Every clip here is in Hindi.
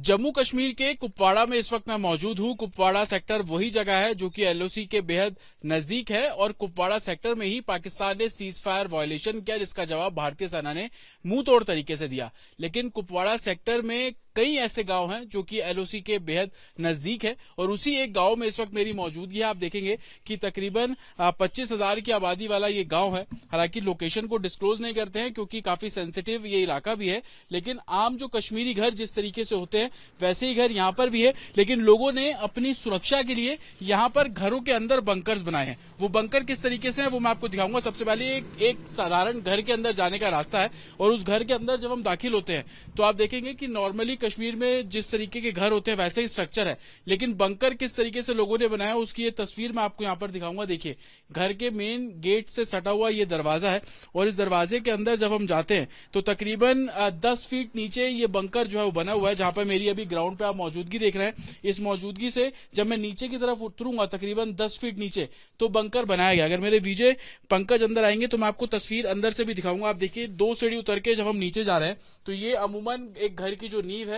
जम्मू कश्मीर के कुपवाड़ा में इस वक्त मैं मौजूद हूं। कुपवाड़ा सेक्टर वही जगह है जो कि एलओसी के बेहद नजदीक है और कुपवाड़ा सेक्टर में ही पाकिस्तान ने सीज फायर वायलेशन किया, जिसका जवाब भारतीय सेना ने मुंह तोड़ तरीके से दिया। लेकिन कुपवाड़ा सेक्टर में कई ऐसे गांव हैं जो कि एलओसी के बेहद नजदीक है और उसी एक गांव में इस वक्त मेरी मौजूदगी है। आप देखेंगे कि तकरीबन 25,000 की आबादी वाला ये गांव है। हालांकि लोकेशन को डिस्क्लोज नहीं करते हैं क्योंकि काफी सेंसिटिव ये इलाका भी है, लेकिन आम जो कश्मीरी घर जिस तरीके से होते हैं वैसे ही घर यहाँ पर भी है। लेकिन लोगों ने अपनी सुरक्षा के लिए यहाँ पर घरों के अंदर बंकर्स बनाए हैं। वो बंकर किस तरीके से है वो मैं आपको दिखाऊंगा। सबसे पहले एक साधारण घर के अंदर जाने का रास्ता है और उस घर के अंदर जब हम दाखिल होते हैं तो आप देखेंगे कि नॉर्मली कश्मीर में जिस तरीके के घर होते हैं वैसे ही स्ट्रक्चर है, लेकिन बंकर किस तरीके से लोगों ने बनाया उसकी ये तस्वीर मैं आपको यहाँ पर दिखाऊंगा। देखिए, घर के मेन गेट से सटा हुआ ये दरवाजा है और इस दरवाजे के अंदर जब हम जाते हैं तो तकरीबन 10 फीट नीचे ये बंकर जो है वो बना हुआ है। जहां पर मेरी अभी ग्राउंड पे आप मौजूदगी देख रहे हैं, इस मौजूदगी से जब मैं नीचे की तरफ उतरूंगा तकरीबन 10 फीट नीचे तो बंकर बनाया गया। अगर मेरे विजय पंकज अंदर आएंगे तो मैं आपको तस्वीर अंदर से भी दिखाऊंगा। आप देखिए, 2 सीढ़ी उतर के जब हम नीचे जा रहे हैं तो ये अमूमन एक घर की जो नींव है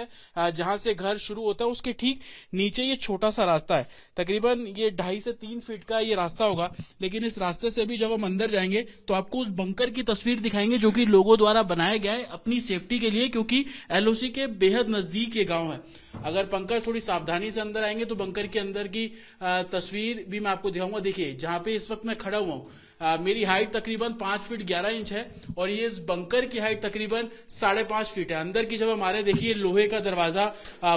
जहां से घर शुरू होता है उसके ठीक नीचे ये छोटा सा रास्ता है। तकरीबन ये 2.5 से 3 फीट का ये रास्ता होगा। लेकिन इस रास्ते से भी जब हम अंदर जाएंगे तो आपको उस बंकर की तस्वीर दिखाएंगे जो कि लोगों द्वारा बनाया गया है अपनी सेफ्टी के लिए, क्योंकि एलओसी के बेहद नजदीक ये गांव है। अगर पंकज थोड़ी सावधानी से अंदर आएंगे तो बंकर के अंदर की तस्वीर भी मैं आपको दिखाऊंगा। देखिए, जहां पे इस वक्त मैं खड़ा हुआ हूं मेरी हाइट तकरीबन 5 फीट 11 इंच है और ये इस बंकर की हाइट तकरीबन 5.5 फीट है। अंदर की जब हमारे देखिए लोहे का दरवाजा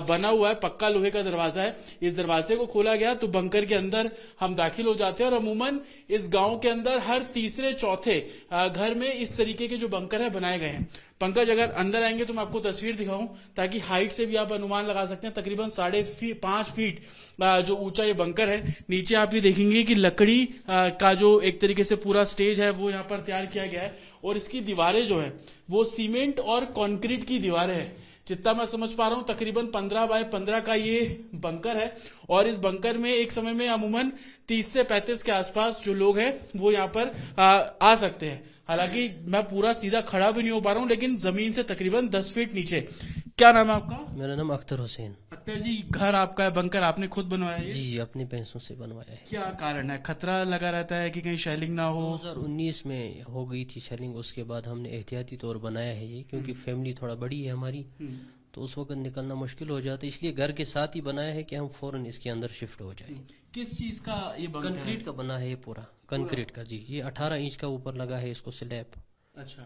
बना हुआ है, पक्का लोहे का दरवाजा है। इस दरवाजे को खोला गया तो बंकर के अंदर हम दाखिल हो जाते हैं और अमूमन इस गांव के अंदर हर तीसरे चौथे घर में इस तरीके के जो बंकर है बनाए गए हैं। पंकज अगर अंदर आएंगे तो मैं आपको तस्वीर दिखाऊं ताकि हाइट से भी आप अनुमान लगा सकते हैं। तकरीबन 5.5 फीट जो ऊंचा ये बंकर है। नीचे आप ये देखेंगे कि लकड़ी का जो एक तरीके से पूरा स्टेज है वो यहाँ पर तैयार किया गया है और इसकी दीवारें जो है वो सीमेंट और कंक्रीट की दीवारें हैं। जितना मैं समझ पा रहा हूं तकरीबन 15 बाय 15 का ये बंकर है और इस बंकर में एक समय में अमूमन 30 से 35 के आसपास जो लोग हैं वो यहाँ पर आ सकते हैं। हालांकि मैं पूरा सीधा खड़ा भी नहीं हो पा रहा हूँ, लेकिन जमीन से तकरीबन 10 फीट नीचे। क्या नाम है आपका? मेरा नाम अख्तर हुसैन। अख्तर जी, घर आपका है, बंकर आपने खुद बनवाया है? जी, अपने पैसों से बनवाया है। क्या कारण है? खतरा लगा रहता है कि कहीं शेलिंग ना हो? 2019 में हो गई थी शेलिंग, उसके बाद हमने एहतियाती तौर बनाया है ये, क्योंकि फैमिली थोड़ा बड़ी है हमारी तो उस वक्त निकलना मुश्किल हो जाता है, इसलिए घर के साथ ही बनाया है कि हम फौरन इसके अंदर शिफ्ट हो जाए। किस चीज का ये बंकर? कंक्रीट का बना है ये पूरा, कंक्रीट का। जी, ये 18 इंच का ऊपर लगा है इसको स्लैब। अच्छा।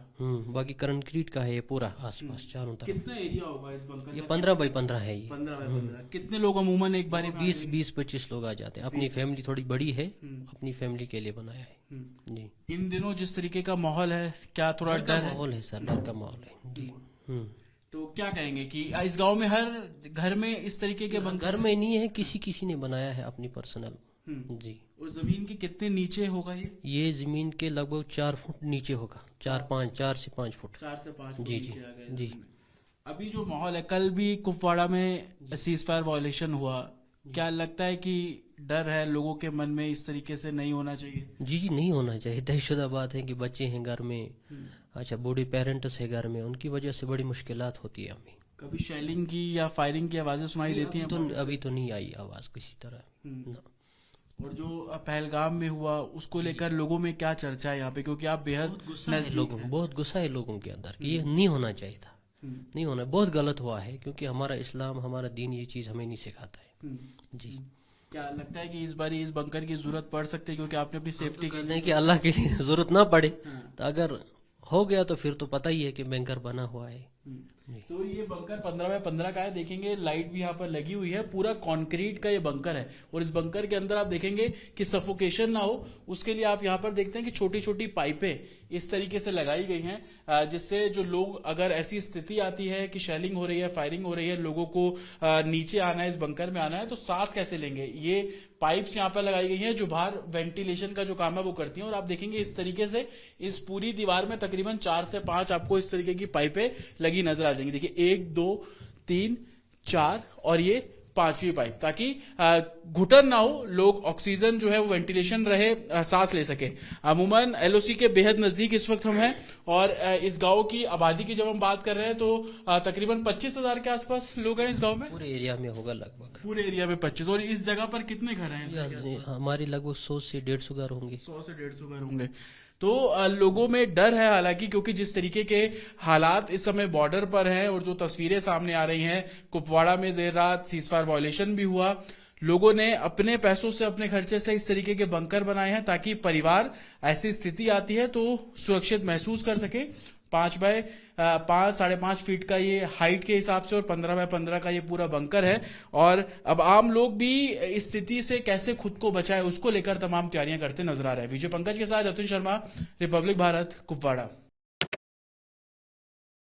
बाकी कंक्रीट का है ये पूरा आसपास चारों तरफ। कितना एरिया होगा इस बंकर? ये 15 बाई 15 है ये। 15 बाय 15। कितने लोग अमूमन एक बार? 20-25 लोग आ जाते हैं। अपनी फैमिली थोड़ी बड़ी है, अपनी फैमिली के लिए बनाया है। जी, इन दिनों जिस तरीके का माहौल है, क्या थोड़ा डर है? माहौल है सर, डर का माहौल है जी। तो क्या कहेंगे कि इस गांव में हर घर में इस तरीके के बंकर? घर में नहीं है, किसी ने बनाया है अपनी पर्सनल। जी। उस जमीन के कितने नीचे होगा ये जमीन के लगभग 4 फुट नीचे होगा, 4 से 5 फुट। 4 से 5 फुट जी नीचे जी आ गए। जी। अभी जो माहौल है, कल भी कुपवाड़ा में सीज फायर वायलेशन हुआ, क्या लगता है कि डर है लोगों के मन में इस तरीके से नहीं होना चाहिए? जी, नहीं होना चाहिए। दहशतदा बात है कि बच्चे हैं घर में, अच्छा बूढ़े पेरेंट्स है घर में, उनकी वजह से बड़ी मुश्किलात होती है हमें। कभी शेलिंग की या फायरिंग की आवाजें सुनाई देती हैं? तो अभी तो नहीं आई आवाज किसी तरह ना। और जो पहलगाम में हुआ उसको लेकर लोगों में क्या चर्चा है यहाँ पे, क्योंकि आप बेहद बहुत गुस्सा है लोगों के अंदर कि ये नहीं होना चाहिए था, नहीं होना, बहुत गलत हुआ है, क्योंकि हमारा इस्लाम, हमारा दीन ये चीज हमें नहीं सिखाता है। जी। क्या लगता है कि इस बार इस बंकर की जरूरत पड़ सकती है, क्योंकि आपने अपनी सेफ्टी के लिए कि अल्लाह के लिए जरूरत ना पड़े, तो अगर हो गया तो फिर तो पता ही है कि बंकर बना हुआ है। तो ये बंकर 15 बाय 15 का है। देखेंगे लाइट भी यहाँ पर लगी हुई है, पूरा कंक्रीट का ये बंकर है और इस बंकर के अंदर आप देखेंगे कि सफोकेशन ना हो उसके लिए आप यहाँ पर देखते हैं कि छोटी छोटी पाइपें इस तरीके से लगाई गई हैं, जिससे जो लोग, अगर ऐसी स्थिति आती है कि शेलिंग हो रही है, फायरिंग हो रही है, लोगों को नीचे आना है, इस बंकर में आना है, तो सांस कैसे लेंगे। ये पाइप्स यहाँ पर लगाई गई हैं जो बाहर वेंटिलेशन का जो काम है वो करती हैं और आप देखेंगे इस तरीके से इस पूरी दीवार में तकरीबन 4 से 5 आपको इस तरीके की पाइपें लगी नजर आ जाएंगी। देखिए 1 2 3 4 और ये 5वीं पाइप, ताकि घुटन ना हो, लोग ऑक्सीजन जो है वो वेंटिलेशन रहे, सांस ले सके। अमूमन एलओसी के बेहद नजदीक इस वक्त हम हैं और इस गांव की आबादी की जब हम बात कर रहे हैं तो तकरीबन 25,000 के आसपास लोग हैं इस गांव में। पूरे एरिया में होगा लगभग, पूरे एरिया में 25। और इस जगह पर कितने घर हैं? हमारे लगभग 100 से 150 घर होंगे। 100 से 150 घर होंगे। तो लोगों में डर है, हालांकि क्योंकि जिस तरीके के हालात इस समय बॉर्डर पर हैं और जो तस्वीरें सामने आ रही हैं, कुपवाड़ा में देर रात सीजफायर वायलेशन भी हुआ, लोगों ने अपने पैसों से, अपने खर्चे से इस तरीके के बंकर बनाए हैं ताकि परिवार ऐसी स्थिति आती है तो सुरक्षित महसूस कर सके। 5 बाय 5, 5.5 फीट का ये हाइट के हिसाब से और 15 बाय 15 का ये पूरा बंकर है। और अब आम लोग भी इस स्थिति से कैसे खुद को बचाए, उसको लेकर तमाम तैयारियां करते नजर आ रहे हैं। विजय पंकज के साथ अतुल शर्मा, रिपब्लिक भारत, कुपवाड़ा।